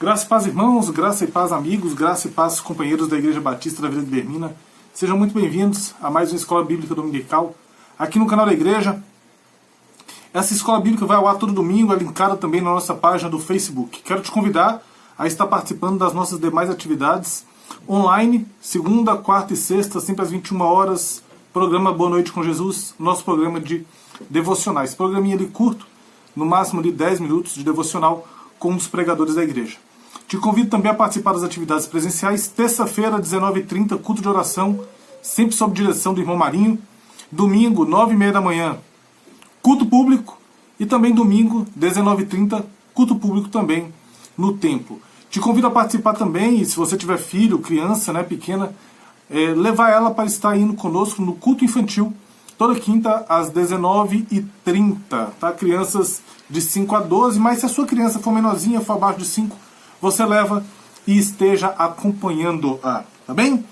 Graça e paz, irmãos, graça e paz, amigos, graça e paz, companheiros da Igreja Batista da Vila de Bermina. Sejam muito bem-vindos a mais uma Escola Bíblica Dominical aqui no canal da Igreja. Essa Escola Bíblica vai ao ar todo domingo, é linkada também na nossa página do Facebook. Quero te convidar a estar participando das nossas demais atividades online, segunda, quarta e sexta, sempre às 21 horas, programa Boa Noite com Jesus, nosso programa de devocionais. Programinha ali curto, no máximo de 10 minutos de devocional com um dos pregadores da igreja. Te convido também a participar das atividades presenciais. Terça-feira, 19h30, culto de oração, sempre sob direção do irmão Marinho. Domingo, 9h30 da manhã, culto público. E também domingo, 19h30, culto público também no templo. Te convido a participar também, e se você tiver filho, criança, pequena, levar ela para estar indo conosco no culto infantil, toda quinta às 19h30, tá? Crianças de 5 a 12, mas se a sua criança for menorzinha, for abaixo de 5, você leva e esteja acompanhando-a, tá bem?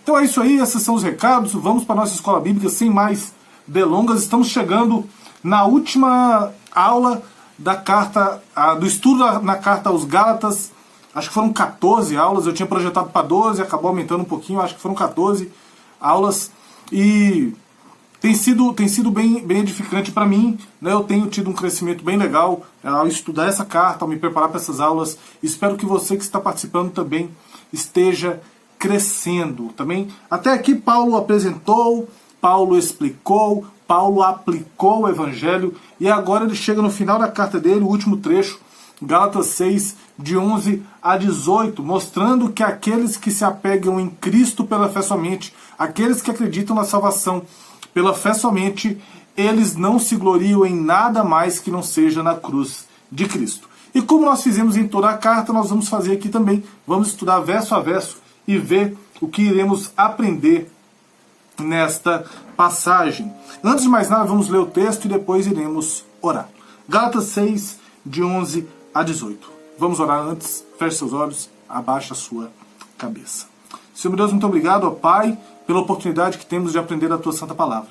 Então é isso aí, esses são os recados. Vamos para a nossa escola bíblica sem mais delongas. Estamos chegando na última aula da carta, do estudo na carta aos Gálatas. Acho que foram 14 aulas, eu tinha projetado para 12, acabou aumentando um pouquinho, acho que foram 14 aulas. E tem sido bem edificante para mim, né? Eu tenho tido um crescimento bem legal ao estudar essa carta, ao me preparar para essas aulas. Espero que você que está participando também esteja crescendo. Também. Até aqui Paulo apresentou, Paulo explicou, Paulo aplicou o Evangelho, e agora ele chega no final da carta dele, o último trecho, Gálatas 6, de 11 a 18, mostrando que aqueles que se apegam em Cristo pela fé somente, aqueles que acreditam na salvação pela fé somente, eles não se gloriam em nada mais que não seja na cruz de Cristo. E como nós fizemos em toda a carta, nós vamos fazer aqui também. Vamos estudar verso a verso e ver o que iremos aprender nesta passagem. Antes de mais nada, vamos ler o texto e depois iremos orar. Gálatas 6, de 11 a 18. Vamos orar antes. Feche seus olhos, abaixe a sua cabeça. Senhor Deus, muito obrigado, ó Pai, pela oportunidade que temos de aprender a Tua Santa Palavra.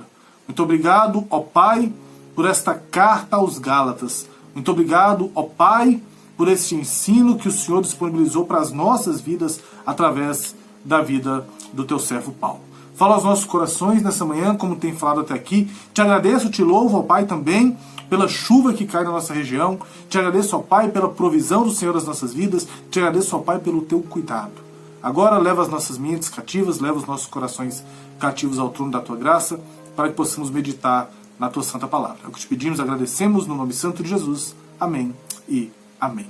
Muito obrigado, ó Pai, por esta carta aos Gálatas. Muito obrigado, ó Pai, por este ensino que o Senhor disponibilizou para as nossas vidas através da vida do Teu servo Paulo. Fala aos nossos corações nessa manhã, como tem falado até aqui. Te agradeço, te louvo, ó Pai, também pela chuva que cai na nossa região. Te agradeço, ó Pai, pela provisão do Senhor das nossas vidas. Te agradeço, ó Pai, pelo Teu cuidado. Agora leva as nossas mentes cativas, leva os nossos corações cativos ao trono da Tua graça, para que possamos meditar na Tua Santa Palavra. É o que te pedimos, agradecemos, no nome santo de Jesus. Amém e amém.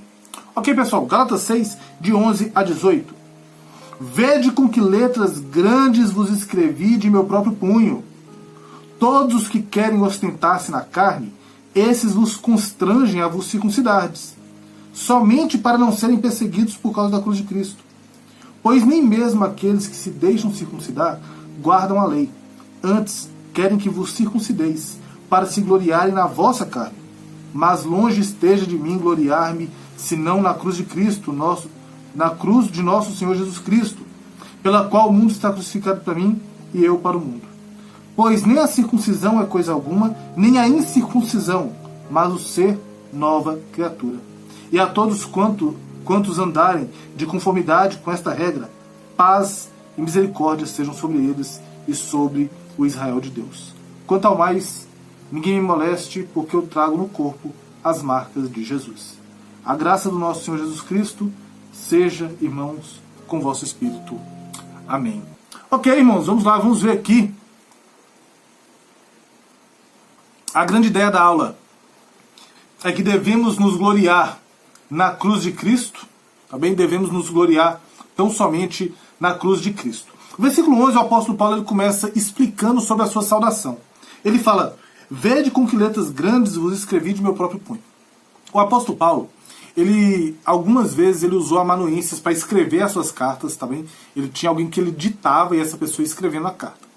Ok, pessoal, Gálatas 6, de 11 a 18. Vede com que letras grandes vos escrevi de meu próprio punho. Todos os que querem ostentar-se na carne, esses vos constrangem a vos circuncidardes, somente para não serem perseguidos por causa da cruz de Cristo. Pois nem mesmo aqueles que se deixam circuncidar guardam a lei. Antes, querem que vos circuncideis, para se gloriarem na vossa carne. Mas longe esteja de mim gloriar-me, senão na cruz de Cristo, na cruz de nosso Senhor Jesus Cristo, pela qual o mundo está crucificado para mim e eu para o mundo. Pois nem a circuncisão é coisa alguma, nem a incircuncisão, mas o ser nova criatura. E a todos quantos andarem de conformidade com esta regra, paz e misericórdia sejam sobre eles e sobre o Israel de Deus. Quanto ao mais, ninguém me moleste, porque eu trago no corpo as marcas de Jesus. A graça do nosso Senhor Jesus Cristo seja, irmãos, com o vosso espírito. Amém. Ok, irmãos, vamos lá, vamos ver aqui a grande ideia da aula. É que devemos nos gloriar na cruz de Cristo, também devemos nos gloriar tão somente na cruz de Cristo. No versículo 11, o apóstolo Paulo ele começa explicando sobre a sua saudação. Ele fala, vede com que letras grandes vos escrevi de meu próprio punho. O apóstolo Paulo, algumas vezes ele usou amanuenses para escrever as suas cartas, tá bem? Ele tinha alguém que ele ditava e essa pessoa escrevendo a carta.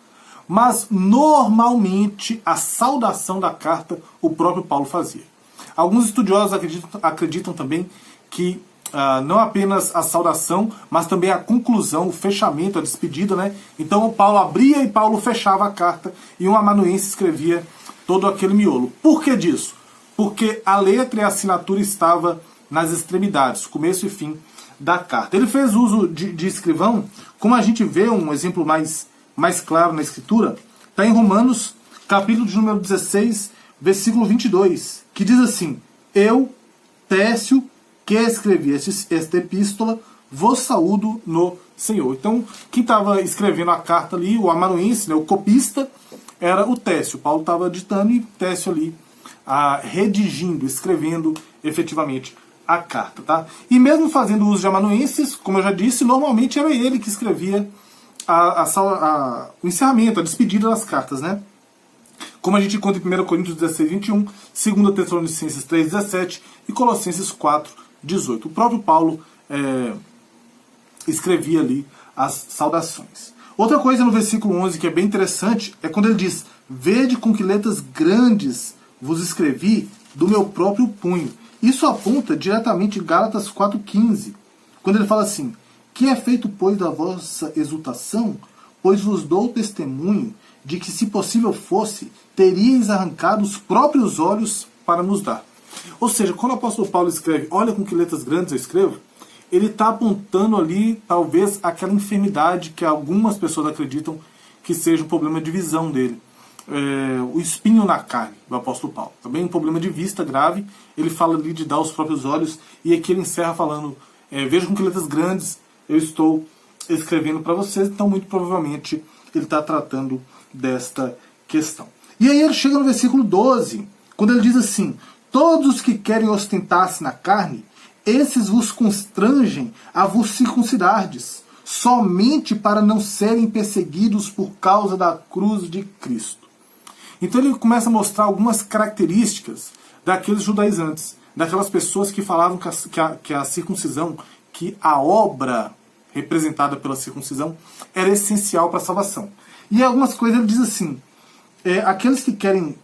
Mas, normalmente, a saudação da carta o próprio Paulo fazia. Alguns estudiosos acreditam também que não apenas a saudação, mas também a conclusão, o fechamento, a despedida, né? Então o Paulo abria e Paulo fechava a carta e um amanuense escrevia todo aquele miolo. Por que disso? Porque a letra e a assinatura estava nas extremidades, começo e fim da carta. Ele fez uso de escrivão, como a gente vê um exemplo mais claro na Escritura, está em Romanos, capítulo de número 16, versículo 22, que diz assim: eu, Técio, que escrevi esta epístola, vos saúdo no Senhor. Então, quem estava escrevendo a carta ali, o amanuense, né, o copista, era o Técio. Paulo estava ditando e Técio ali redigindo, escrevendo efetivamente a carta. Tá? E mesmo fazendo uso de amanuenses, como eu já disse, normalmente era ele que escrevia o encerramento, a despedida das cartas, né? Como a gente encontra em 1 Coríntios 16, 21, 2 Tessalonicenses 3, 17 e Colossenses 4, 18. O próprio Paulo escrevia ali as saudações. Outra coisa no versículo 11 que é bem interessante é quando ele diz: vede com que letras grandes vos escrevi do meu próprio punho. Isso aponta diretamente Gálatas 4,15, quando ele fala assim: que é feito, pois, da vossa exultação, pois vos dou testemunho de que, se possível fosse, teríeis arrancado os próprios olhos para nos dar. Ou seja, quando o apóstolo Paulo escreve, olha com que letras grandes eu escrevo, ele está apontando ali, talvez, aquela enfermidade que algumas pessoas acreditam que seja um problema de visão dele. O espinho na carne do apóstolo Paulo. Também um problema de vista grave. Ele fala ali de dar os próprios olhos, e aqui ele encerra falando: veja com que letras grandes eu estou escrevendo para vocês. Então, muito provavelmente, ele está tratando desta questão. E aí ele chega no versículo 12, quando ele diz assim: todos os que querem ostentar-se na carne, esses vos constrangem a vos circuncidardes, somente para não serem perseguidos por causa da cruz de Cristo. Então ele começa a mostrar algumas características daqueles judaizantes, daquelas pessoas que falavam que a circuncisão, que a obra representada pela circuncisão era essencial para a salvação. E algumas coisas ele diz assim: aqueles que querem,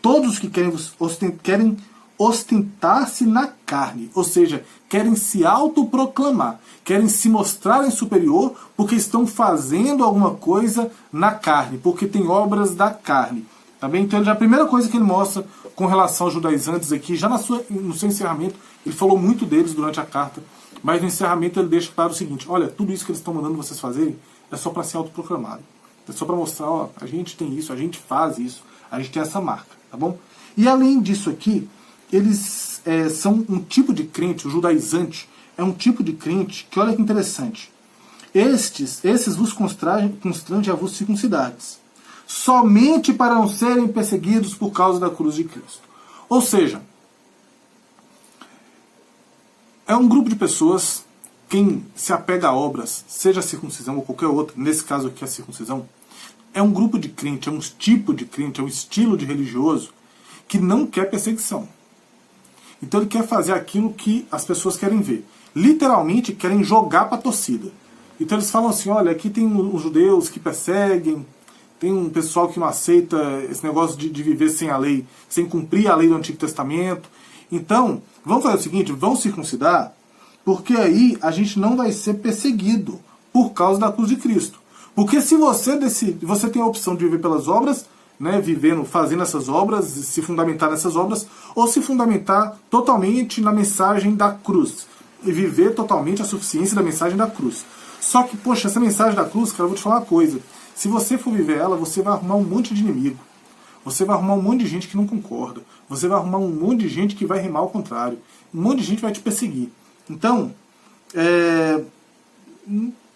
todos que querem ostentar-se na carne, ou seja, querem se autoproclamar, querem se mostrarem superior porque estão fazendo alguma coisa na carne, porque tem obras da carne. Tá bem? Então a primeira coisa que ele mostra com relação aos judaizantes aqui, já no seu encerramento, ele falou muito deles durante a carta, mas no encerramento ele deixa claro o seguinte: olha, tudo isso que eles estão mandando vocês fazerem é só para ser autoproclamado. É só para mostrar, ó, a gente tem isso, a gente faz isso, a gente tem essa marca, tá bom? E além disso aqui, eles são um tipo de crente, o judaizante é um tipo de crente que, olha que interessante, esses vos constrangem a vos circuncidardes, somente para não serem perseguidos por causa da cruz de Cristo. Ou seja, é um grupo de pessoas, quem se apega a obras, seja a circuncisão ou qualquer outra, nesse caso aqui a circuncisão, é um grupo de crente, é um tipo de crente, é um estilo de religioso que não quer perseguição. Então ele quer fazer aquilo que as pessoas querem ver. Literalmente querem jogar para a torcida. Então eles falam assim: olha, aqui tem os judeus que perseguem, tem um pessoal que não aceita esse negócio de viver sem a lei, sem cumprir a lei do Antigo Testamento. Então, vamos fazer o seguinte: vamos circuncidar, porque aí a gente não vai ser perseguido por causa da cruz de Cristo. Porque se você decide, você tem a opção de viver pelas obras, né, vivendo, fazendo essas obras, se fundamentar nessas obras, ou se fundamentar totalmente na mensagem da cruz, e viver totalmente a suficiência da mensagem da cruz. Só que, poxa, essa mensagem da cruz, cara, eu vou te falar uma coisa: se você for viver ela, você vai arrumar um monte de inimigo, você vai arrumar um monte de gente que não concorda, você vai arrumar um monte de gente que vai rimar ao contrário, um monte de gente vai te perseguir. Então,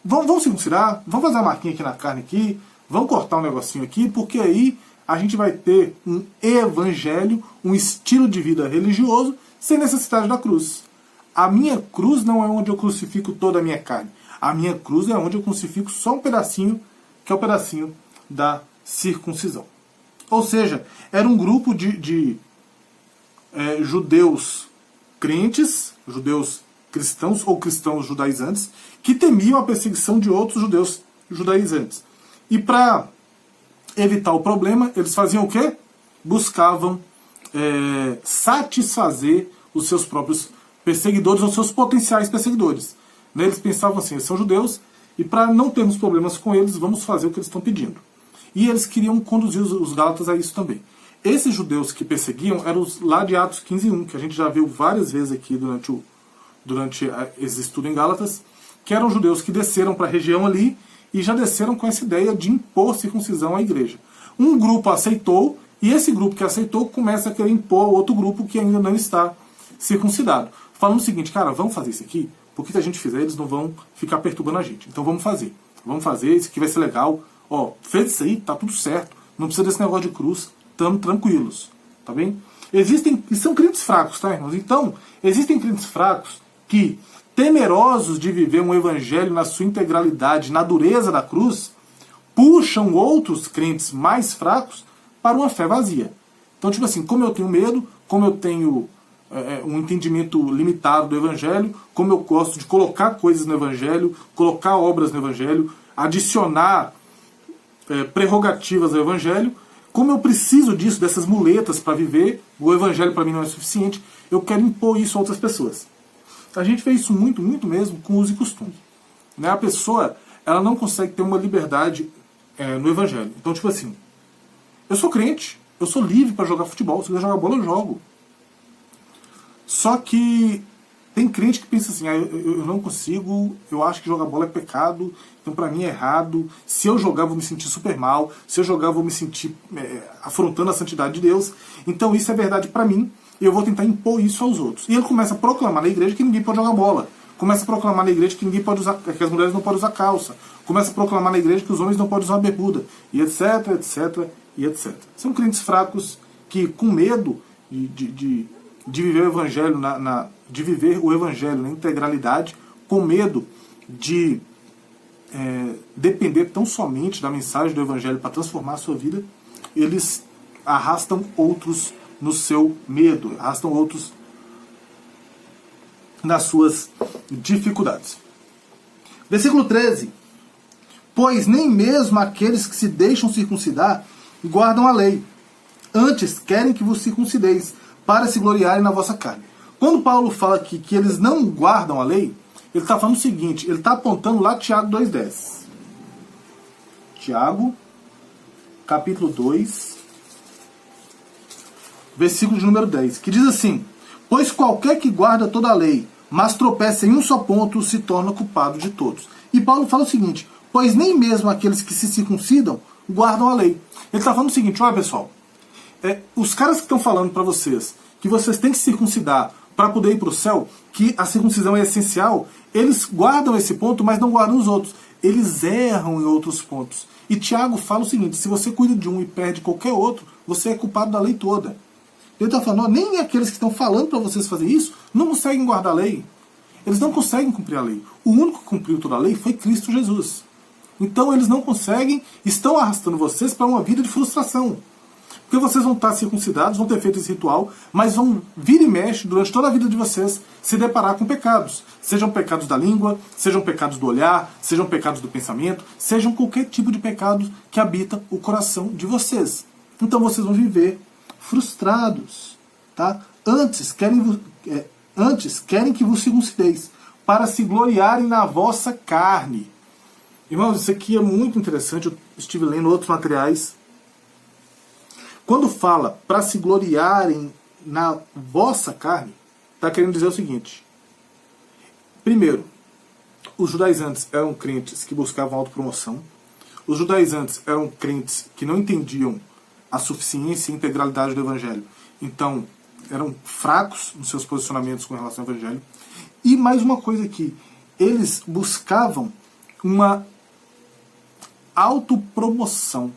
vamos circuncidar, vamos fazer uma marquinha aqui na carne aqui, vamos cortar um negocinho aqui, porque aí a gente vai ter um evangelho, um estilo de vida religioso, sem necessidade da cruz. A minha cruz não é onde eu crucifico toda a minha carne. A minha cruz é onde eu crucifico só um pedacinho, que é o pedacinho da circuncisão. Ou seja, era um grupo de judeus crentes, judeus cristãos ou cristãos judaizantes, que temiam a perseguição de outros judeus judaizantes. E para evitar o problema, eles faziam o quê? Buscavam satisfazer os seus próprios perseguidores ou seus potenciais perseguidores. Eles pensavam assim: eles são judeus e para não termos problemas com eles, vamos fazer o que eles estão pedindo. E eles queriam conduzir os Gálatas a isso também. Esses judeus que perseguiam eram os lá de Atos 15:1, que a gente já viu várias vezes aqui durante durante esse estudo em Gálatas, que eram judeus que desceram para a região ali e já desceram com essa ideia de impor circuncisão à igreja. Um grupo aceitou, e esse grupo que aceitou começa a querer impor outro grupo que ainda não está circuncidado. Falando o seguinte, cara, vamos fazer isso aqui, porque se a gente fizer, eles não vão ficar perturbando a gente. Então vamos fazer, isso aqui vai ser legal. Ó, fez isso aí, tá tudo certo, não precisa desse negócio de cruz, estamos tranquilos, tá bem? E são crentes fracos, tá, irmãos? Então, existem crentes fracos que, temerosos de viver um evangelho na sua integralidade, na dureza da cruz, puxam outros crentes mais fracos para uma fé vazia. Então, tipo assim, como eu tenho medo, como eu tenho um entendimento limitado do evangelho, como eu gosto de colocar coisas no evangelho, colocar obras no evangelho, adicionar prerrogativas ao evangelho, como eu preciso disso, dessas muletas para viver, o evangelho para mim não é suficiente, eu quero impor isso a outras pessoas. A gente vê isso muito, muito mesmo com uso e costume. Né? A pessoa, ela não consegue ter uma liberdade no evangelho. Então, tipo assim, eu sou crente, eu sou livre para jogar futebol, se eu quiser jogar bola, eu jogo. Só que tem crente que pensa assim, eu não consigo, eu acho que jogar bola é pecado, então pra mim é errado, se eu jogar eu vou me sentir super mal, se eu jogar eu vou me sentir afrontando a santidade de Deus, então isso é verdade pra mim, e eu vou tentar impor isso aos outros. E ele começa a proclamar na igreja que ninguém pode jogar bola, começa a proclamar na igreja que ninguém pode usar, que as mulheres não podem usar calça, começa a proclamar na igreja que os homens não podem usar bermuda, e etc, etc, e etc. São crentes fracos que, com medo de viver o evangelho de viver o evangelho na integralidade, com medo de depender tão somente da mensagem do evangelho para transformar a sua vida, eles arrastam outros no seu medo, arrastam outros nas suas dificuldades. Versículo 13. Pois nem mesmo aqueles que se deixam circuncidar guardam a lei, antes querem que vos circuncideis, para se gloriarem na vossa carne. Quando Paulo fala aqui que eles não guardam a lei, ele está falando o seguinte, ele está apontando lá Tiago 2,10. Tiago, capítulo 2, versículo de número 10, que diz assim, pois qualquer que guarda toda a lei, mas tropeça em um só ponto, se torna culpado de todos. E Paulo fala o seguinte, pois nem mesmo aqueles que se circuncidam guardam a lei. Ele está falando o seguinte, olha pessoal, os caras que estão falando para vocês que vocês têm que circuncidar para poder ir para o céu, que a circuncisão é essencial, eles guardam esse ponto, mas não guardam os outros. Eles erram em outros pontos. E Tiago fala o seguinte, se você cuida de um e perde qualquer outro, você é culpado da lei toda. Ele está falando, nem aqueles que estão falando para vocês fazer isso, não conseguem guardar a lei. Eles não conseguem cumprir a lei. O único que cumpriu toda a lei foi Cristo Jesus. Então eles não conseguem, estão arrastando vocês para uma vida de frustração. Porque vocês vão estar circuncidados, vão ter feito esse ritual, mas vão vir e mexe durante toda a vida de vocês se deparar com pecados. Sejam pecados da língua, sejam pecados do olhar, sejam pecados do pensamento, sejam qualquer tipo de pecado que habita o coração de vocês. Então vocês vão viver frustrados. Tá? Antes querem que vos circuncideis, para se gloriarem na vossa carne. Irmãos, isso aqui é muito interessante, eu estive lendo outros materiais. Quando fala para se gloriarem na vossa carne, está querendo dizer o seguinte. Primeiro, os judaizantes eram crentes que buscavam autopromoção. Os judaizantes eram crentes que não entendiam a suficiência e integralidade do evangelho. Então, eram fracos nos seus posicionamentos com relação ao evangelho. E mais uma coisa aqui, eles buscavam uma autopromoção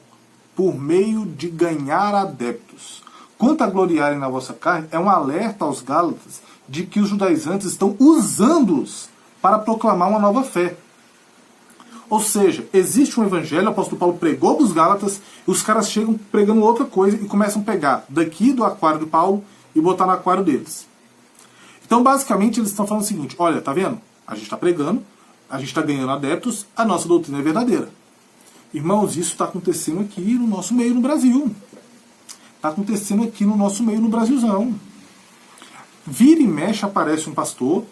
por meio de ganhar adeptos. Quanto a gloriarem na vossa carne, é um alerta aos Gálatas de que os judaizantes estão usando-os para proclamar uma nova fé. Ou seja, existe um evangelho, o apóstolo Paulo pregou para os Gálatas, e os caras chegam pregando outra coisa e começam a pegar daqui do aquário de Paulo e botar no aquário deles. Então, basicamente, eles estão falando o seguinte, olha, tá vendo? A gente está pregando, a gente está ganhando adeptos, a nossa doutrina é verdadeira. Irmãos, isso está acontecendo aqui no nosso meio no Brasil. Está acontecendo aqui no nosso meio no Brasilzão. Vira e mexe aparece um pastor,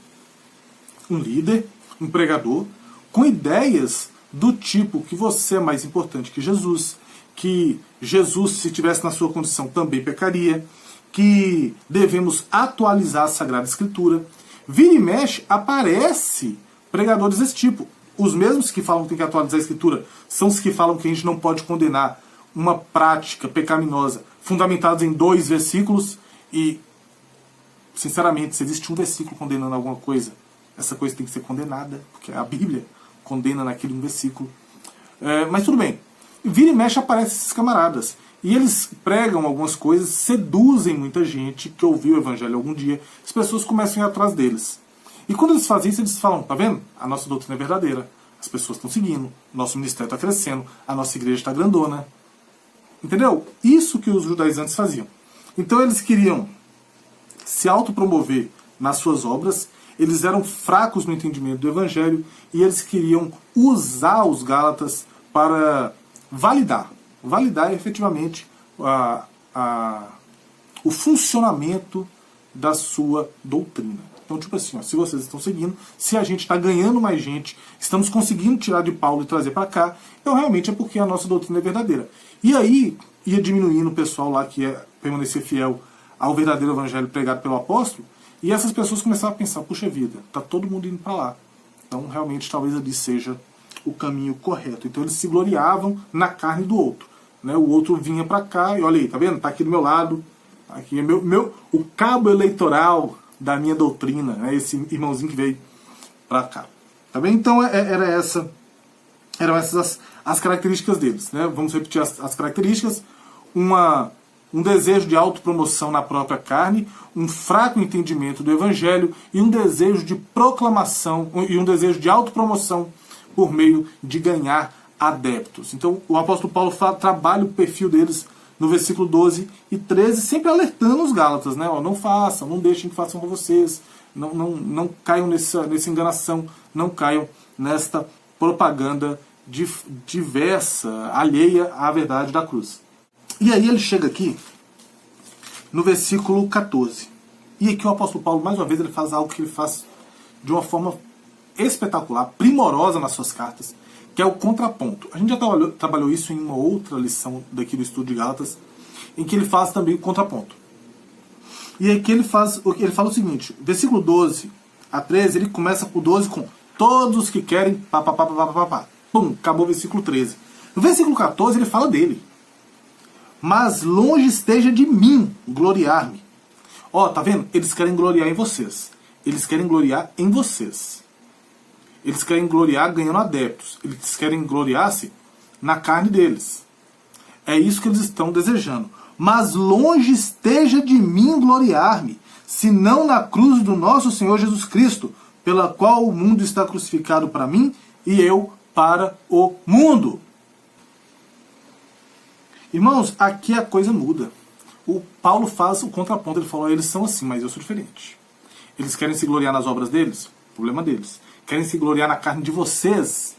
um líder, um pregador, com ideias do tipo que você é mais importante que Jesus, se estivesse na sua condição, também pecaria, que devemos atualizar a Sagrada Escritura. Vira e mexe, aparece pregadores desse tipo. Os mesmos que falam que tem que atualizar a Escritura são os que falam que a gente não pode condenar uma prática pecaminosa fundamentados em 2 versículos e, sinceramente, se existe um versículo condenando alguma coisa, essa coisa tem que ser condenada, porque a Bíblia condena naquele um versículo. Mas tudo bem. Vira e mexe aparecem esses camaradas. E eles pregam algumas coisas, seduzem muita gente que ouviu o Evangelho algum dia. As pessoas começam a ir atrás deles. E quando eles fazem isso, eles falam, tá vendo? A nossa doutrina é verdadeira. As pessoas estão seguindo. Nosso ministério está crescendo. A nossa igreja está grandona. Entendeu? Isso que os judaizantes faziam. Então eles queriam se autopromover nas suas obras. Eles eram fracos no entendimento do Evangelho. E eles queriam usar os Gálatas para validar efetivamente o funcionamento da sua doutrina. Então, tipo assim, ó, se vocês estão seguindo, se a gente está ganhando mais gente, estamos conseguindo tirar de Paulo e trazer para cá, então realmente é porque a nossa doutrina é verdadeira. E aí ia diminuindo o pessoal lá que permanecer fiel ao verdadeiro evangelho pregado pelo apóstolo, e essas pessoas começaram a pensar, puxa vida, tá todo mundo indo para lá. Então realmente talvez ali seja o caminho correto. Então eles se gloriavam na carne do outro. Né? O outro vinha para cá e olha aí, tá vendo? Tá aqui do meu lado. Aqui é o cabo eleitoral da minha doutrina. Né? Esse irmãozinho que veio para cá. Tá bem? Então eram essas as características deles. Né? Vamos repetir as características. Um desejo de autopromoção na própria carne, um fraco entendimento do evangelho e um desejo de proclamação e um desejo de autopromoção por meio de ganhar adeptos. Então o apóstolo Paulo trabalha o perfil deles no versículo 12 e 13, sempre alertando os Gálatas, né? Ó, não façam, não deixem que façam com vocês, não caiam nessa enganação, não caiam nesta propaganda diversa, alheia à verdade da cruz. E aí ele chega aqui no versículo 14. E aqui o apóstolo Paulo, mais uma vez, ele faz algo que ele faz de uma forma espetacular, primorosa nas suas cartas, que é o contraponto. A gente já trabalhou isso em uma outra lição daqui do estudo de Gálatas, em que ele faz também o contraponto. E aqui ele fala o seguinte, versículo 12 a 13, ele começa com o 12 com todos que querem pum, acabou o versículo 13. No versículo 14 ele fala dele. Mas longe esteja de mim gloriar-me. Ó, tá vendo? Eles querem gloriar em vocês. Eles querem gloriar em vocês. Eles querem gloriar ganhando adeptos. Eles querem gloriar-se na carne deles. É isso que eles estão desejando. Mas longe esteja de mim gloriar-me, senão na cruz do nosso Senhor Jesus Cristo, pela qual o mundo está crucificado para mim e eu para o mundo. Irmãos, aqui a coisa muda. O Paulo faz o contraponto. Ele falou, eles são assim, mas eu sou diferente. Eles querem se gloriar nas obras deles? Problema deles. Querem se gloriar na carne de vocês?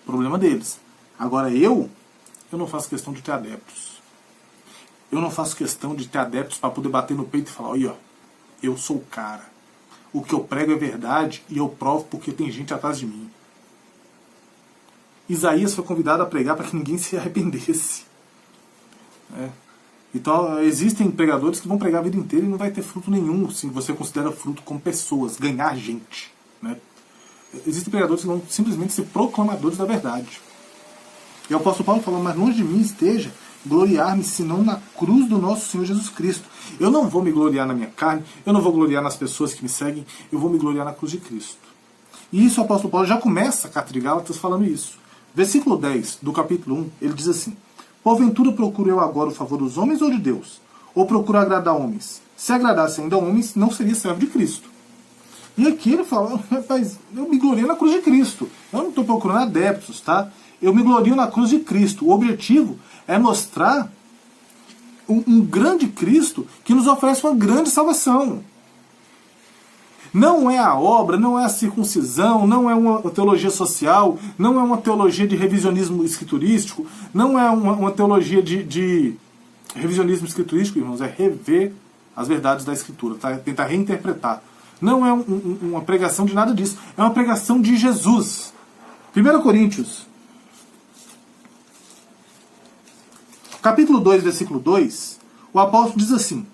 Problema deles. Agora eu não faço questão de ter adeptos. Eu não faço questão de ter adeptos para poder bater no peito e falar, olha, eu sou o cara. O que eu prego é verdade e eu provo porque tem gente atrás de mim. Isaías foi convidado a pregar para que ninguém se arrependesse. Então existem pregadores que vão pregar a vida inteira e não vai ter fruto nenhum se você considera fruto como pessoas, ganhar gente. Né? Existem pregadores que vão simplesmente ser proclamadores da verdade. E o apóstolo Paulo falou, mas longe de mim esteja gloriar-me senão na cruz do nosso Senhor Jesus Cristo. Eu não vou me gloriar na minha carne, eu não vou gloriar nas pessoas que me seguem, eu vou me gloriar na cruz de Cristo. E isso o apóstolo Paulo já começa a carta de Gálatas falando isso. Versículo 10 do capítulo 1, ele diz assim, porventura procuro eu agora o favor dos homens ou de Deus? Ou procuro agradar homens? Se agradasse ainda homens, não seria servo de Cristo. E aqui ele fala, rapaz, eu me glorio na cruz de Cristo. Eu não estou procurando adeptos, tá? Eu me glorio na cruz de Cristo. O objetivo é mostrar um grande Cristo que nos oferece uma grande salvação. Não é a obra, não é a circuncisão, não é uma teologia social, não é uma teologia de revisionismo escriturístico, não é uma teologia de revisionismo escriturístico, irmãos, é rever as verdades da Escritura, tá? Tentar reinterpretar. Não é uma pregação de nada disso, é uma pregação de Jesus. 1 Coríntios, capítulo 2, versículo 2, o apóstolo diz assim,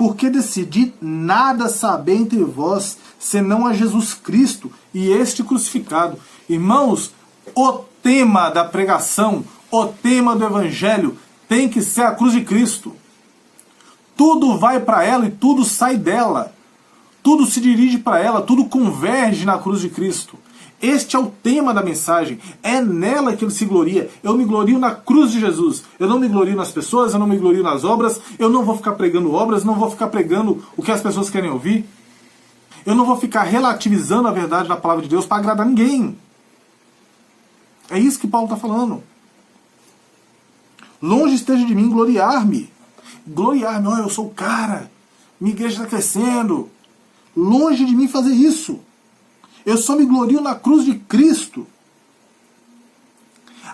porque decidi nada saber entre vós, senão a Jesus Cristo e este crucificado. Irmãos, o tema da pregação, o tema do Evangelho tem que ser a cruz de Cristo. Tudo vai para ela e tudo sai dela. Tudo se dirige para ela, tudo converge na cruz de Cristo. Este é o tema da mensagem. É nela que ele se gloria. Eu me glorio na cruz de Jesus. Eu não me glorio nas pessoas, eu não me glorio nas obras. Eu não vou ficar pregando obras, não vou ficar pregando o que as pessoas querem ouvir. Eu não vou ficar relativizando a verdade da palavra de Deus para agradar ninguém. É isso que Paulo está falando. Longe esteja de mim gloriar-me. Gloriar-me, olha, eu sou o cara. Minha igreja está crescendo. Longe de mim fazer isso. Eu só me glorio na cruz de Cristo.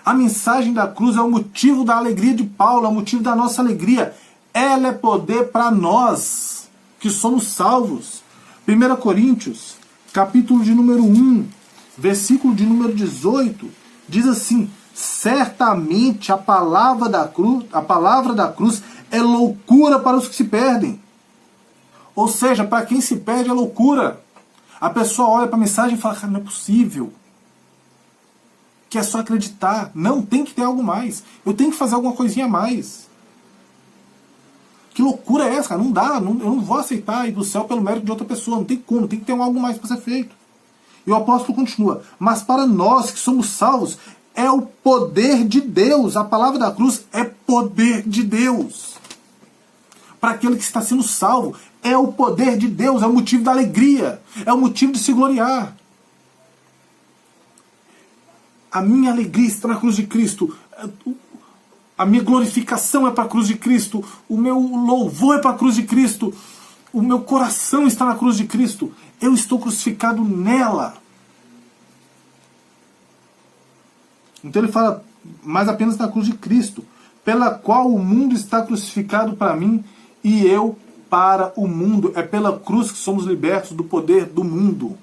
A mensagem da cruz é o motivo da alegria de Paulo, é o motivo da nossa alegria. Ela é poder para nós, que somos salvos. 1 Coríntios, capítulo de número 1, versículo de número 18, diz assim: certamente a palavra da cruz é loucura para os que se perdem. Ou seja, para quem se perde é loucura. A pessoa olha para a mensagem e fala, cara, não é possível. Que é só acreditar. Não, tem que ter algo mais. Eu tenho que fazer alguma coisinha a mais. Que loucura é essa, cara? Não dá. Eu não vou aceitar ir para o céu pelo mérito de outra pessoa. Não tem como. Tem que ter algo mais para ser feito. E o apóstolo continua. Mas para nós que somos salvos, é o poder de Deus. A palavra da cruz é poder de Deus. Para aquele que está sendo salvo, é o poder de Deus, é o motivo da alegria, é o motivo de se gloriar. A minha alegria está na cruz de Cristo, a minha glorificação é para a cruz de Cristo, o meu louvor é para a cruz de Cristo, o meu coração está na cruz de Cristo, eu estou crucificado nela. Então ele fala, mas apenas na cruz de Cristo, pela qual o mundo está crucificado para mim e eu para o mundo. É pela cruz que somos libertos do poder do mundo.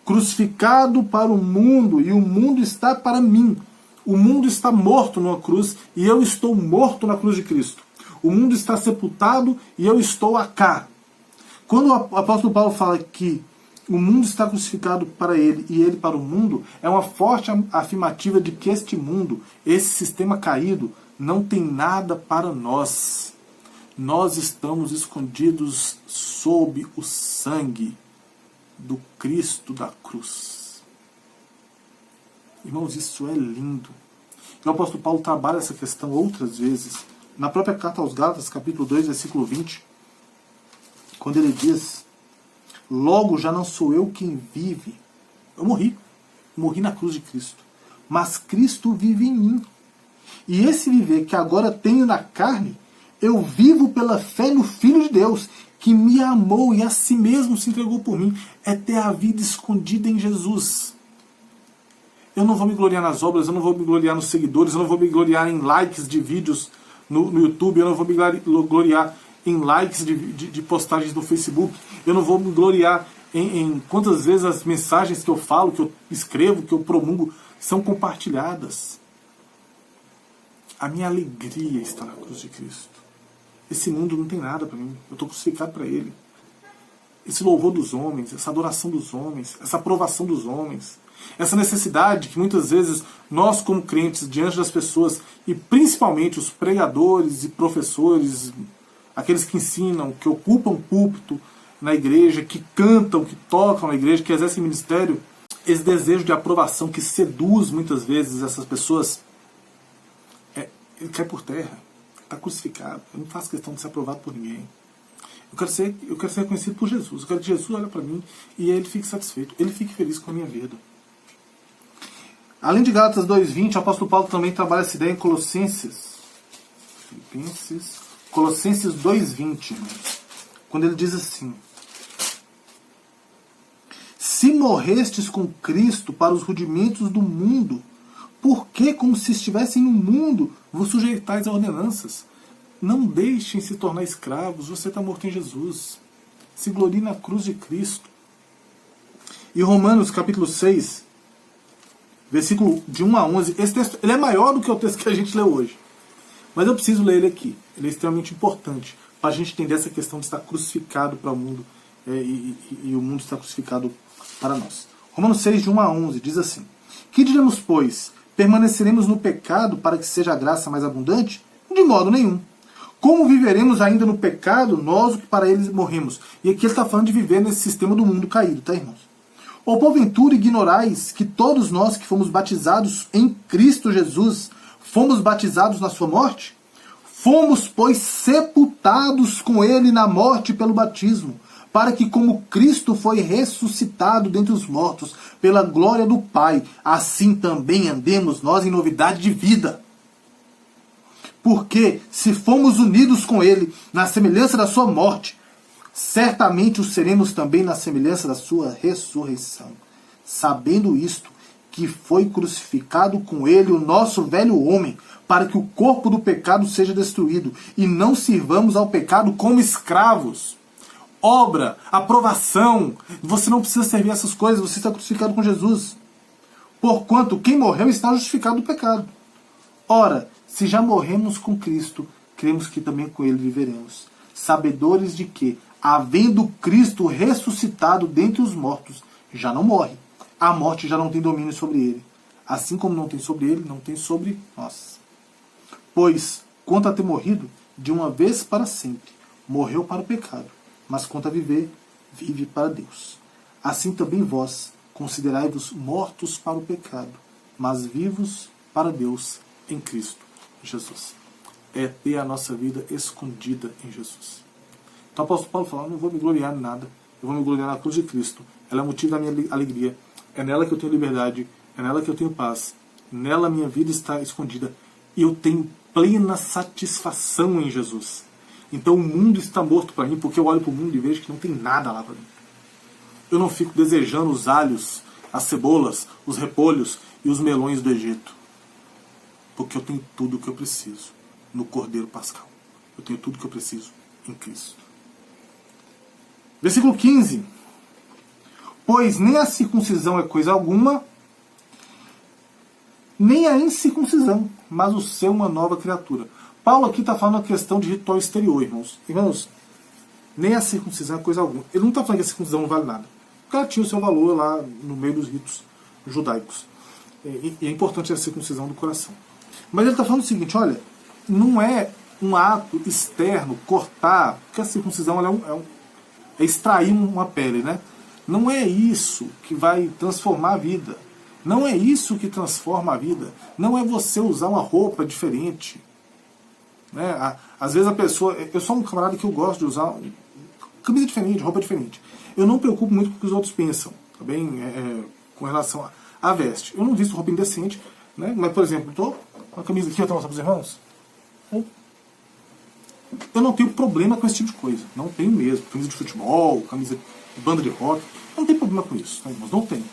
Crucificado para o mundo, e o mundo está para mim. O mundo está morto numa cruz e eu estou morto na cruz de Cristo. O mundo está sepultado e eu estou acá. Quando o apóstolo Paulo fala que o mundo está crucificado para ele e ele para o mundo, é uma forte afirmativa de que este mundo, esse sistema caído, não tem nada para nós. Nós estamos escondidos sob o sangue do Cristo da cruz. Irmãos, isso é lindo. O apóstolo Paulo trabalha essa questão outras vezes. Na própria carta aos Gálatas, capítulo 2, versículo 20, quando ele diz: logo já não sou eu quem vive. Eu morri na cruz de Cristo. Mas Cristo vive em mim. E esse viver que agora tenho na carne, eu vivo pela fé no Filho de Deus, que me amou e a si mesmo se entregou por mim. É ter a vida escondida em Jesus. Eu não vou me gloriar nas obras, eu não vou me gloriar nos seguidores, eu não vou me gloriar em likes de vídeos no YouTube, eu não vou me gloriar em likes de postagens no Facebook, eu não vou me gloriar em quantas vezes as mensagens que eu falo, que eu escrevo, que eu promulgo, são compartilhadas. A minha alegria está na cruz de Cristo. Esse mundo não tem nada para mim, eu estou crucificado para Ele. Esse louvor dos homens, essa adoração dos homens, essa aprovação dos homens, essa necessidade que muitas vezes nós como crentes, diante das pessoas, e principalmente os pregadores e professores, aqueles que ensinam, que ocupam púlpito na igreja, que cantam, que tocam na igreja, que exercem ministério, esse desejo de aprovação que seduz muitas vezes essas pessoas, ele cai por terra, está crucificado. Eu não faço questão de ser aprovado por ninguém. Eu quero ser reconhecido por Jesus. Eu quero que Jesus olhe para mim e ele fique satisfeito, ele fique feliz com a minha vida. Além de Gálatas 2:20, o apóstolo Paulo também trabalha essa ideia em Colossenses 2:20, quando ele diz assim: se morrestes com Cristo para os rudimentos do mundo, por que, como se estivessem no mundo, vos sujeitais a ordenanças? Não deixem se tornar escravos, você está morto em Jesus. Se glorie na cruz de Cristo. E Romanos capítulo 6, versículo de 1 a 11, esse texto ele é maior do que o texto que a gente leu hoje. Mas eu preciso ler ele aqui. Ele é extremamente importante. para a gente entender essa questão de estar crucificado para o mundo e o mundo está crucificado para nós. Romanos 6, de 1 a 11, diz assim: Que diremos, pois? Permaneceremos no pecado para que seja a graça mais abundante? De modo nenhum. Como viveremos ainda no pecado, nós o que para eles morremos? E aqui ele está falando de viver nesse sistema do mundo caído, tá, irmãos? Ou porventura ignorais que todos nós que fomos batizados em Cristo Jesus, fomos batizados na sua morte? Fomos, pois, sepultados com ele na morte pelo batismo, para que, como Cristo foi ressuscitado dentre os mortos pela glória do Pai, assim também andemos nós em novidade de vida. Porque, se fomos unidos com ele na semelhança da sua morte, certamente o seremos também na semelhança da sua ressurreição. Sabendo isto, que foi crucificado com ele o nosso velho homem, para que o corpo do pecado seja destruído, e não sirvamos ao pecado como escravos. Obra, aprovação, você não precisa servir essas coisas, você está crucificado com Jesus. Porquanto quem morreu está justificado do pecado. Ora, se já morremos com Cristo, cremos que também com ele viveremos, sabedores de que, havendo Cristo ressuscitado dentre os mortos, já não morre. A morte já não tem domínio sobre ele. Assim como não tem sobre ele, não tem sobre nós. Pois, quanto a ter morrido, de uma vez para sempre, morreu para o pecado, mas quanto a viver, vive para Deus. Assim também vós, considerai-vos mortos para o pecado, mas vivos para Deus em Cristo Jesus. É ter a nossa vida escondida em Jesus. Então o apóstolo Paulo fala: não vou me gloriar em nada, eu vou me gloriar na cruz de Cristo. Ela é o motivo da minha alegria. É nela que eu tenho liberdade, é nela que eu tenho paz. Nela minha vida está escondida. E eu tenho plena satisfação em Jesus. Então o mundo está morto para mim, porque eu olho para o mundo e vejo que não tem nada lá para mim. Eu não fico desejando os alhos, as cebolas, os repolhos e os melões do Egito. Porque eu tenho tudo o que eu preciso no Cordeiro Pascal. Eu tenho tudo o que eu preciso em Cristo. Versículo 15. Pois nem a circuncisão é coisa alguma, nem a incircuncisão, mas o ser uma nova criatura. Paulo aqui está falando a questão de ritual exterior, irmãos. Irmãos, nem a circuncisão é coisa alguma. Ele não está falando que a circuncisão não vale nada. O cara tinha o seu valor lá no meio dos ritos judaicos. E é importante a circuncisão do coração. Mas ele está falando o seguinte: olha, não é um ato externo, cortar, porque a circuncisão é extrair uma pele, né? Não é isso que vai transformar a vida. Não é isso que transforma a vida. Não é você usar uma roupa diferente. Né? Às vezes a pessoa... Eu sou um camarada que eu gosto de usar camisa diferente, roupa diferente. Eu não me preocupo muito com o que os outros pensam, tá bem? Com relação à veste. Eu não visto roupa indecente, né? Mas, por exemplo, estou com a camisa aqui, eu estou mostrando para os irmãos. Eu não tenho problema com esse tipo de coisa. Não tenho mesmo. Camisa de futebol, camisa de banda de rock. Eu não tenho problema com isso, tá? Mas não tenho.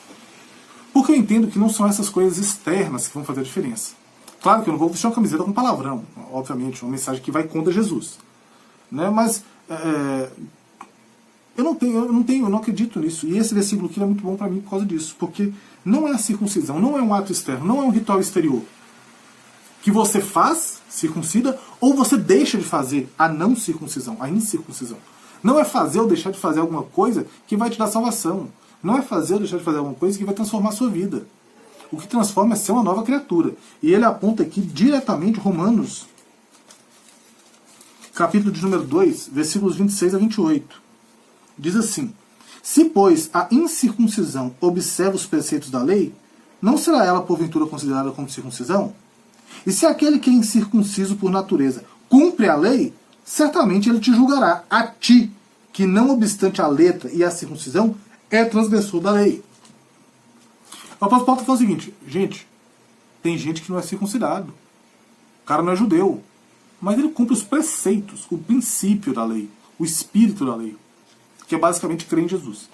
Porque eu entendo que não são essas coisas externas que vão fazer a diferença. Claro que eu não vou vestir uma camiseta com palavrão, obviamente, uma mensagem que vai contra Jesus. Né? Mas eu não acredito nisso. E esse versículo aqui é muito bom para mim por causa disso. Porque não é a circuncisão, não é um ato externo, não é um ritual exterior. Que você faz, circuncida, ou você deixa de fazer a não circuncisão, a incircuncisão. Não é fazer ou deixar de fazer alguma coisa que vai te dar salvação. Não é fazer ou deixar de fazer alguma coisa que vai transformar a sua vida. O que transforma é ser uma nova criatura. E ele aponta aqui diretamente Romanos, capítulo de número 2, versículos 26 a 28. Diz assim: Se, pois, a incircuncisão observa os preceitos da lei, não será ela porventura considerada como circuncisão? E se aquele que é incircunciso por natureza cumpre a lei, certamente ele te julgará, a ti, que não obstante a letra e a circuncisão, é transgressor da lei. O apóstolo Paulo está falando o seguinte: gente, tem gente que não é circuncidado. O cara não é judeu. Mas ele cumpre os preceitos, o princípio da lei, o espírito da lei, que é basicamente crer em Jesus.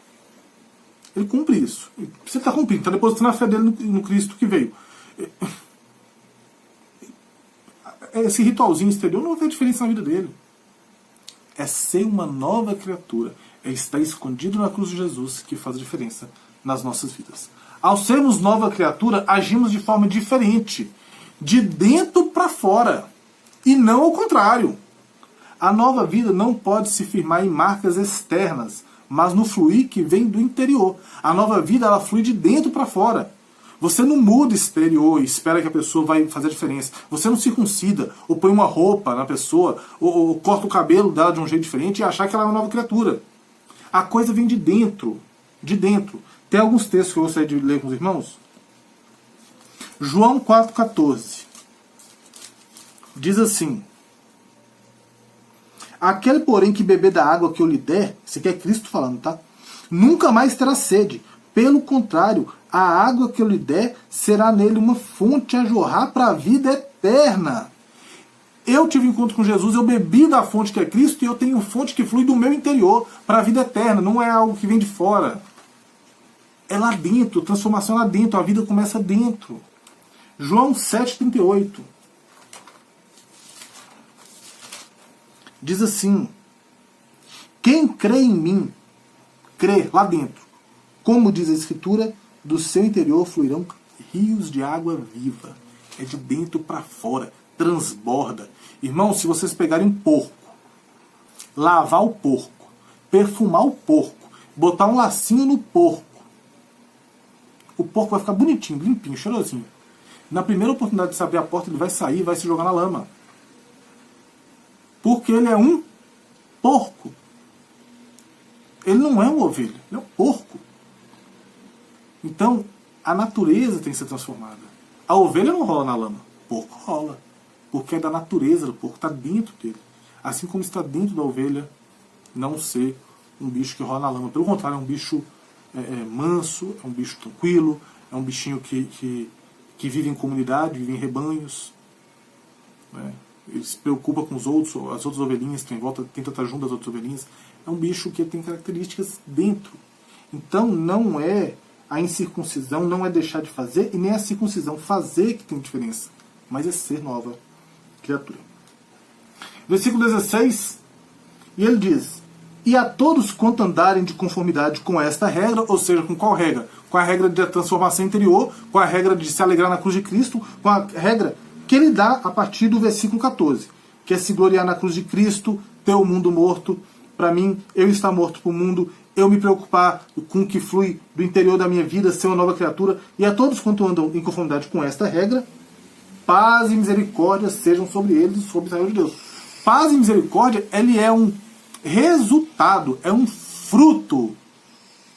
Ele cumpre isso. Você está cumprindo, está depositando a fé dele no Cristo que veio. Esse ritualzinho exterior não vai ter diferença na vida dele. É ser uma nova criatura. É estar escondido na cruz de Jesus que faz a diferença nas nossas vidas. Ao sermos nova criatura, agimos de forma diferente, de dentro para fora, e não ao contrário. A nova vida não pode se firmar em marcas externas, mas no fluir que vem do interior. A nova vida, ela flui de dentro para fora. Você não muda exterior e espera que a pessoa vai fazer a diferença. Você não circuncida, ou põe uma roupa na pessoa, ou corta o cabelo dela de um jeito diferente e achar que ela é uma nova criatura. A coisa vem de dentro. De dentro. Tem alguns textos que eu gostaria de ler com os irmãos. João 4,14. Diz assim: aquele, porém, que beber da água que eu lhe der, isso aqui é Cristo falando, tá? Nunca mais terá sede. Pelo contrário, a água que eu lhe der será nele uma fonte a jorrar para a vida eterna. Eu tive encontro com Jesus, eu bebi da fonte que é Cristo e eu tenho fonte que flui do meu interior para a vida eterna. Não é algo que vem de fora. É lá dentro, transformação lá dentro. A vida começa dentro. João 7,38. Diz assim: quem crê em mim, crê lá dentro. Como diz a Escritura, do seu interior fluirão rios de água viva. É de dentro para fora, transborda. Irmão, se vocês pegarem um porco, lavar o porco, perfumar o porco, botar um lacinho no porco, o porco vai ficar bonitinho, limpinho, cheirosinho. Na primeira oportunidade de se abrir a porta, ele vai sair e vai se jogar na lama. Porque ele é um porco. Ele não é uma ovelha, ele é um porco. Então, a natureza tem que ser transformada. A ovelha não rola na lama, o porco rola. Porque é da natureza do porco, está dentro dele. Assim como está dentro da ovelha não ser um bicho que rola na lama. Pelo contrário, é um bicho manso, é um bicho tranquilo, é um bichinho que vive em comunidade, vive em rebanhos. Né? Ele se preocupa com os outros, as outras ovelhinhas que estão em volta, tenta estar junto das outras ovelhinhas. É um bicho que tem características dentro. Então não é a incircuncisão, não é deixar de fazer, e nem a circuncisão fazer que tem diferença, mas é ser nova criatura. Versículo 16, e ele diz: e a todos quanto andarem de conformidade com esta regra, ou seja, com qual regra? Com a regra da transformação interior, com a regra de se alegrar na cruz de Cristo, com a regra que ele dá a partir do versículo 14, que é se gloriar na cruz de Cristo, ter o mundo morto. Para mim, eu estar morto para o mundo, eu me preocupar com o que flui do interior da minha vida, ser uma nova criatura. E a todos quanto andam em conformidade com esta regra, paz e misericórdia sejam sobre eles e sobre Israel de Deus. Paz e misericórdia, ele é um resultado, é um fruto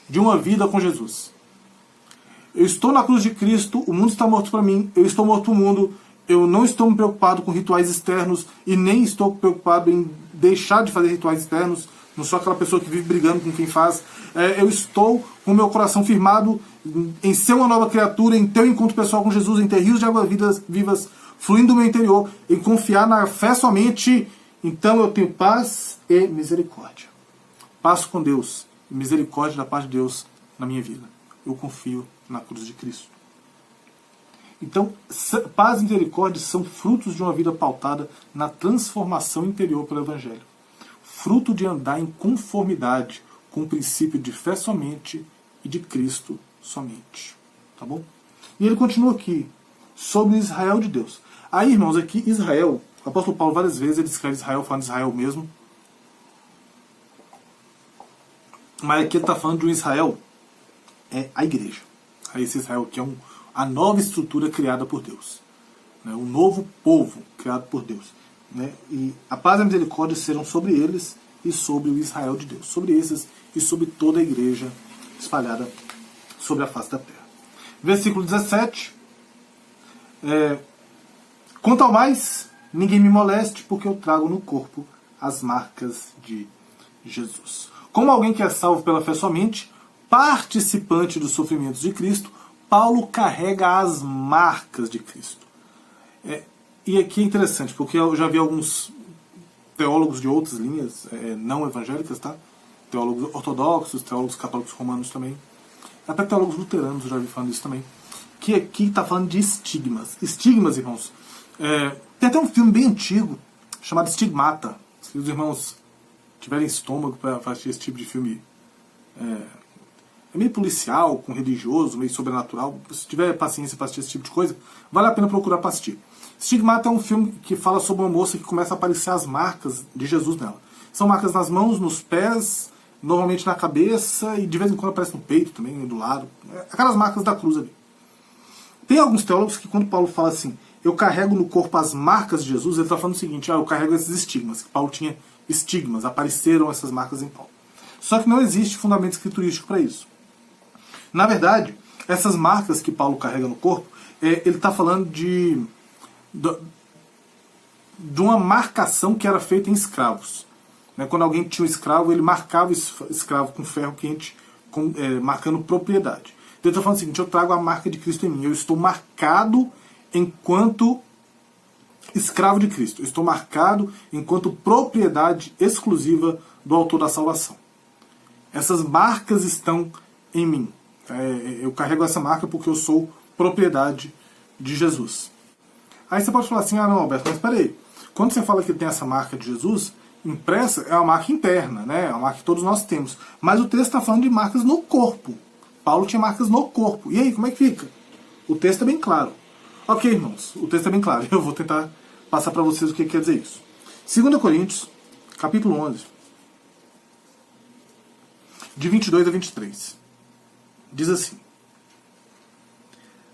de uma vida com Jesus. Eu estou na cruz de Cristo, o mundo está morto para mim, eu estou morto para o mundo, eu não estou me preocupado com rituais externos e nem estou preocupado em deixar de fazer rituais externos. Não sou aquela pessoa que vive brigando com quem faz. Eu estou com o meu coração firmado em ser uma nova criatura, em ter um encontro pessoal com Jesus, em ter rios de água vivas fluindo do meu interior, em confiar na fé somente. Então eu tenho paz e misericórdia. Paz com Deus e misericórdia da parte de Deus na minha vida. Eu confio na cruz de Cristo. Então, paz e misericórdia são frutos de uma vida pautada na transformação interior pelo Evangelho. Fruto de andar em conformidade com o princípio de fé somente e de Cristo somente. Tá bom? E ele continua aqui, sobre Israel de Deus. Aí, irmãos, aqui Israel, o apóstolo Paulo várias vezes ele escreve Israel falando de Israel mesmo. Mas aqui ele está falando de um Israel, a igreja. Aí esse Israel que é a nova estrutura criada por Deus. Né? O novo povo criado por Deus. Né? E a paz e a misericórdia serão sobre eles e sobre o Israel de Deus. Sobre esses e sobre toda a igreja espalhada sobre a face da terra. Versículo 17. Quanto ao mais, ninguém me moleste, porque eu trago no corpo as marcas de Jesus. Como alguém que é salvo pela fé somente, participante dos sofrimentos de Cristo, Paulo carrega as marcas de Cristo. E aqui é interessante, porque eu já vi alguns teólogos de outras linhas, não evangélicas, tá? Teólogos ortodoxos, teólogos católicos romanos também, até teólogos luteranos eu já vi falando isso também, que aqui está falando de estigmas. Estigmas, irmãos, tem até um filme bem antigo, chamado Estigmata. Se os irmãos tiverem estômago para assistir esse tipo de filme, é meio policial, com religioso, meio sobrenatural. Se tiver paciência para assistir esse tipo de coisa, vale a pena procurar para assistir. Estigmata é um filme que fala sobre uma moça que começa a aparecer as marcas de Jesus nela. São marcas nas mãos, nos pés, normalmente na cabeça e de vez em quando aparece no peito também, do lado. Aquelas marcas da cruz ali. Tem alguns teólogos que quando Paulo fala assim, eu carrego no corpo as marcas de Jesus, ele está falando o seguinte, eu carrego esses estigmas, que Paulo tinha estigmas, apareceram essas marcas em Paulo. Só que não existe fundamento escriturístico para isso. Na verdade, essas marcas que Paulo carrega no corpo, ele está falando de uma marcação que era feita em escravos. Quando alguém tinha um escravo, ele marcava o escravo com ferro quente, marcando propriedade. Então ele está falando o seguinte, eu trago a marca de Cristo em mim, eu estou marcado enquanto escravo de Cristo, eu estou marcado enquanto propriedade exclusiva do autor da salvação. Essas marcas estão em mim. Eu carrego essa marca porque eu sou propriedade de Jesus. Aí você pode falar assim, não, Alberto, mas peraí, quando você fala que tem essa marca de Jesus, impressa é uma marca interna, né? É uma marca que todos nós temos. Mas o texto está falando de marcas no corpo. Paulo tinha marcas no corpo. E aí, como é que fica? O texto é bem claro. Ok, irmãos, o texto é bem claro. Eu vou tentar passar para vocês o que quer dizer isso. 2 Coríntios, capítulo 11, de 22 a 23. Diz assim: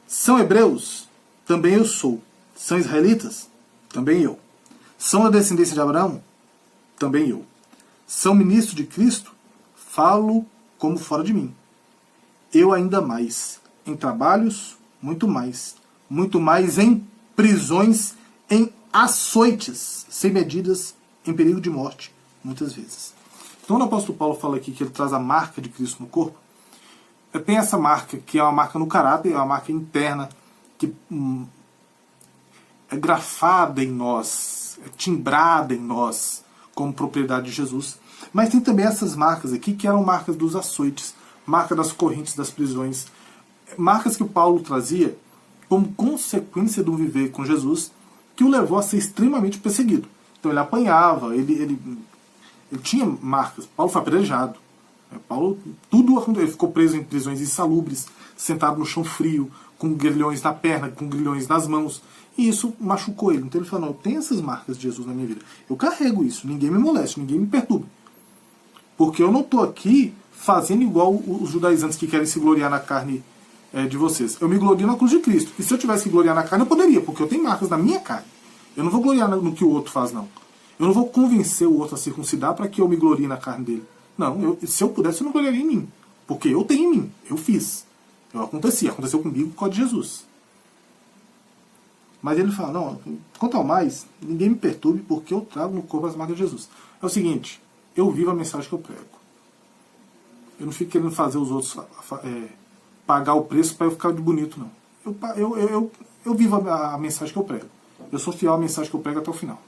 são hebreus? Também eu sou. São israelitas? Também eu. São da descendência de Abraão? Também eu. São ministros de Cristo? Falo como fora de mim. Eu ainda mais. Em trabalhos, muito mais em prisões, em açoites, sem medidas, em perigo de morte, muitas vezes. Então o apóstolo Paulo fala aqui que ele traz a marca de Cristo no corpo. Tem essa marca, que é uma marca no caráter, é uma marca interna, que é grafada em nós, é timbrada em nós, como propriedade de Jesus. Mas tem também essas marcas aqui, que eram marcas dos açoites, marca das correntes das prisões, marcas que o Paulo trazia como consequência do viver com Jesus, que o levou a ser extremamente perseguido. Então ele apanhava, ele tinha marcas. Paulo foi apedrejado. Paulo, ele ficou preso em prisões insalubres, sentado no chão frio, com grilhões na perna, com grilhões nas mãos. E isso machucou ele. Então ele falou, não, eu tenho essas marcas de Jesus na minha vida. Eu carrego isso, ninguém me moleste, ninguém me perturbe. Porque eu não estou aqui fazendo igual os judaizantes que querem se gloriar na carne de vocês. Eu me glorio na cruz de Cristo. E se eu tivesse que gloriar na carne, eu poderia, porque eu tenho marcas na minha carne. Eu não vou gloriar no que o outro faz, não. Eu não vou convencer o outro a circuncidar para que eu me glorie na carne dele. Não, se eu pudesse, eu não gloriaria em mim. Porque eu tenho em mim. Eu fiz. Aconteceu comigo por causa de Jesus. Mas ele fala, não, quanto ao mais, ninguém me perturbe porque eu trago no corpo as marcas de Jesus. É o seguinte, eu vivo a mensagem que eu prego. Eu não fico querendo fazer os outros pagar o preço para eu ficar de bonito, não. Eu vivo a mensagem que eu prego. Eu sou fiel à mensagem que eu prego até o final.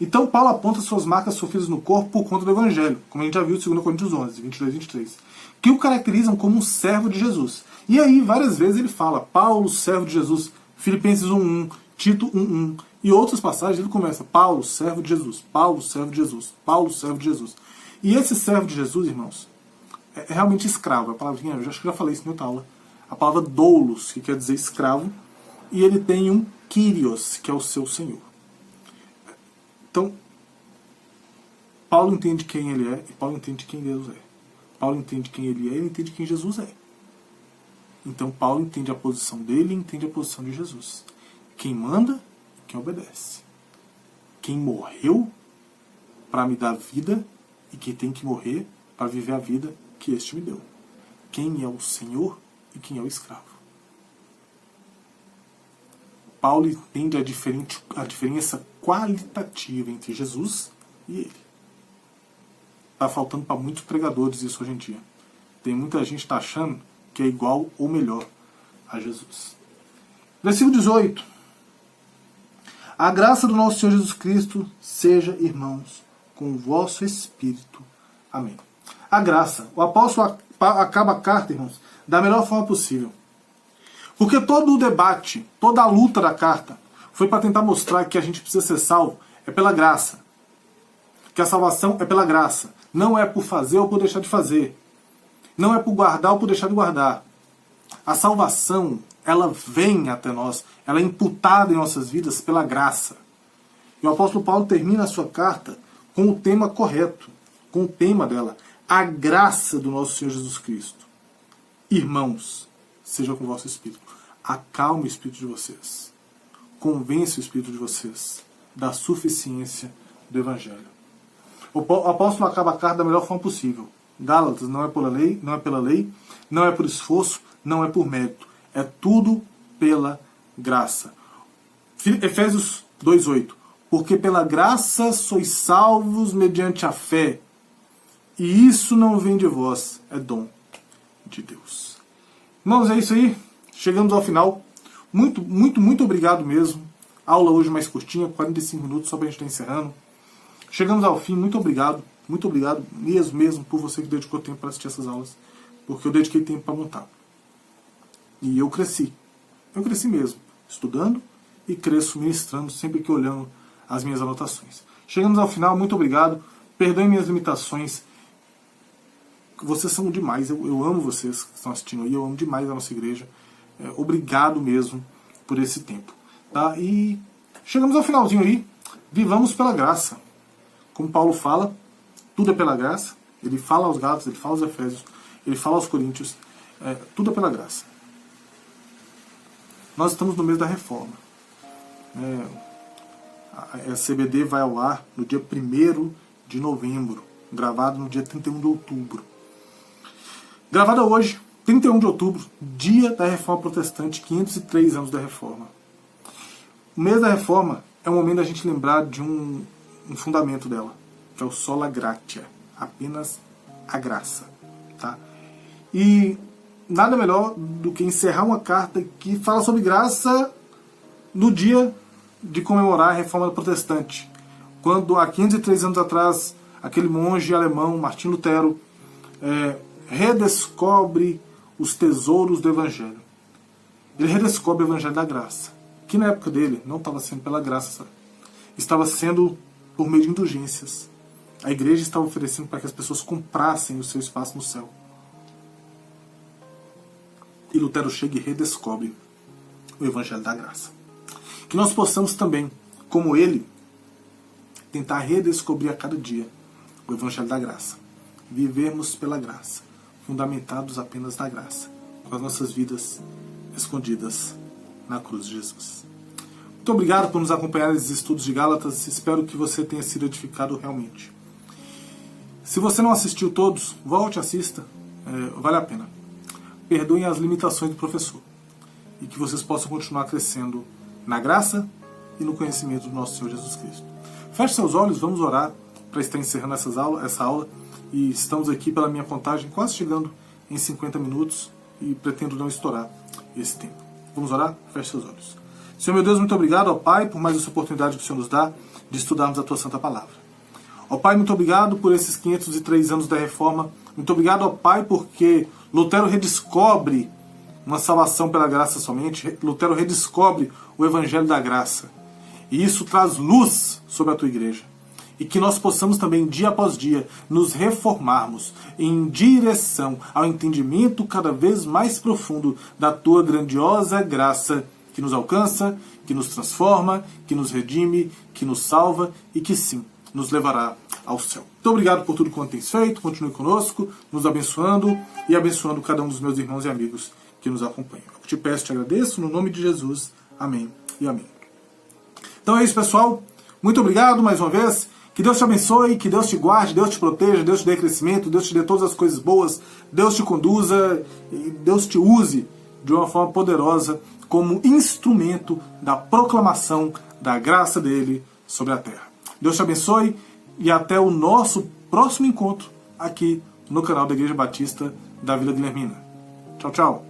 Então Paulo aponta suas marcas sofridas no corpo por conta do Evangelho, como a gente já viu em 2 Coríntios 11, 22 e 23, que o caracterizam como um servo de Jesus. E aí, várias vezes ele fala, Paulo, servo de Jesus, Filipenses 1:1, Tito 1:1, e outras passagens ele começa, Paulo, servo de Jesus, Paulo, servo de Jesus, Paulo, servo de Jesus. E esse servo de Jesus, irmãos, é realmente escravo. A palavrinha, eu acho que já falei isso em outra aula. A palavra doulos, que quer dizer escravo, e ele tem um Kyrios, que é o seu Senhor. Então, Paulo entende quem ele é e Paulo entende quem Deus é. Paulo entende quem ele é e ele entende quem Jesus é. Então, Paulo entende a posição dele e entende a posição de Jesus. Quem manda e quem obedece. Quem morreu para me dar vida e quem tem que morrer para viver a vida que este me deu. Quem é o Senhor e quem é o escravo. Paulo entende a diferença qualitativa entre Jesus e ele. Está faltando para muitos pregadores isso hoje em dia. Tem muita gente que está achando que é igual ou melhor a Jesus. Versículo 18. A graça do nosso Senhor Jesus Cristo seja, irmãos, com o vosso espírito. Amém. A graça. O apóstolo acaba a carta, irmãos, da melhor forma possível. Porque todo o debate, toda a luta da carta foi para tentar mostrar que a gente precisa ser salvo é pela graça. Que a salvação é pela graça. Não é por fazer ou por deixar de fazer. Não é por guardar ou por deixar de guardar. A salvação, ela vem até nós, ela é imputada em nossas vidas pela graça. E o apóstolo Paulo termina a sua carta com o tema correto, com o tema dela, a graça do nosso Senhor Jesus Cristo. Irmãos, seja com o vosso espírito. Acalme o espírito de vocês. Convence o espírito de vocês da suficiência do Evangelho. O apóstolo acaba a carta da melhor forma possível. Gálatas, não é pela lei, não é por esforço, não é por mérito. É tudo pela graça. Efésios 2:8. Porque pela graça sois salvos mediante a fé. E isso não vem de vós, é dom de Deus. Irmãos, é isso aí. Chegamos ao final. Muito obrigado mesmo. Aula hoje mais curtinha, 45 minutos, só para a gente estar encerrando. Chegamos ao fim, muito obrigado mesmo por você que dedicou tempo para assistir essas aulas, porque eu dediquei tempo para montar. E eu cresci mesmo, estudando e cresço ministrando, sempre que olhando as minhas anotações. Chegamos ao final, muito obrigado, perdoem minhas limitações, vocês são demais, eu amo vocês que estão assistindo aí, eu amo demais a nossa igreja, obrigado mesmo por esse tempo. Tá? E chegamos ao finalzinho aí, vivamos pela graça. Como Paulo fala, tudo é pela graça. Ele fala aos Gálatas, ele fala aos Efésios, ele fala aos Coríntios. Tudo é pela graça. Nós estamos no mês da reforma. A CBD vai ao ar no dia 1º de novembro, gravado no dia 31 de outubro. Gravada hoje, 31 de outubro, dia da Reforma Protestante, 503 anos da Reforma. O mês da Reforma é um momento da gente lembrar de um fundamento dela, que é o sola gratia, apenas a graça. Tá? E nada melhor do que encerrar uma carta que fala sobre graça no dia de comemorar a Reforma Protestante. Quando, há 503 anos atrás, aquele monge alemão, Martim Lutero, redescobre os tesouros do Evangelho. Ele redescobre o Evangelho da graça, que na época dele não estava sendo pela graça, estava sendo por meio de indulgências. A igreja estava oferecendo para que as pessoas comprassem o seu espaço no céu. E Lutero chega e redescobre o Evangelho da graça. Que nós possamos também, como ele, tentar redescobrir a cada dia o Evangelho da graça. Vivermos pela graça, fundamentados apenas na graça, com as nossas vidas escondidas na cruz de Jesus. Muito obrigado por nos acompanhar nesses estudos de Gálatas. Espero que você tenha sido edificado realmente. Se você não assistiu todos, volte e assista. Vale a pena. Perdoem as limitações do professor. E que vocês possam continuar crescendo na graça e no conhecimento do nosso Senhor Jesus Cristo. Feche seus olhos, vamos orar para estar encerrando essa aula. E estamos aqui pela minha contagem, quase chegando em 50 minutos. E pretendo não estourar esse tempo. Vamos orar? Feche seus olhos. Senhor meu Deus, muito obrigado, ó Pai, por mais essa oportunidade que o Senhor nos dá de estudarmos a Tua Santa Palavra. Ó Pai, muito obrigado por esses 503 anos da Reforma. Muito obrigado, ó Pai, porque Lutero redescobre uma salvação pela graça somente. Lutero redescobre o Evangelho da Graça. E isso traz luz sobre a Tua Igreja. E que nós possamos também, dia após dia, nos reformarmos em direção ao entendimento cada vez mais profundo da Tua grandiosa graça, que nos alcança, que nos transforma, que nos redime, que nos salva e que sim, nos levará ao céu. Muito obrigado por tudo quanto tens feito, continue conosco, nos abençoando e abençoando cada um dos meus irmãos e amigos que nos acompanham. Eu te peço, te agradeço, no nome de Jesus. Amém e amém. Então é isso, pessoal. Muito obrigado mais uma vez. Que Deus te abençoe, que Deus te guarde, Deus te proteja, Deus te dê crescimento, Deus te dê todas as coisas boas, Deus te conduza e Deus te use de uma forma poderosa como instrumento da proclamação da graça dele sobre a terra. Deus te abençoe e até o nosso próximo encontro aqui no canal da Igreja Batista da Vila Guilhermina. Tchau, tchau.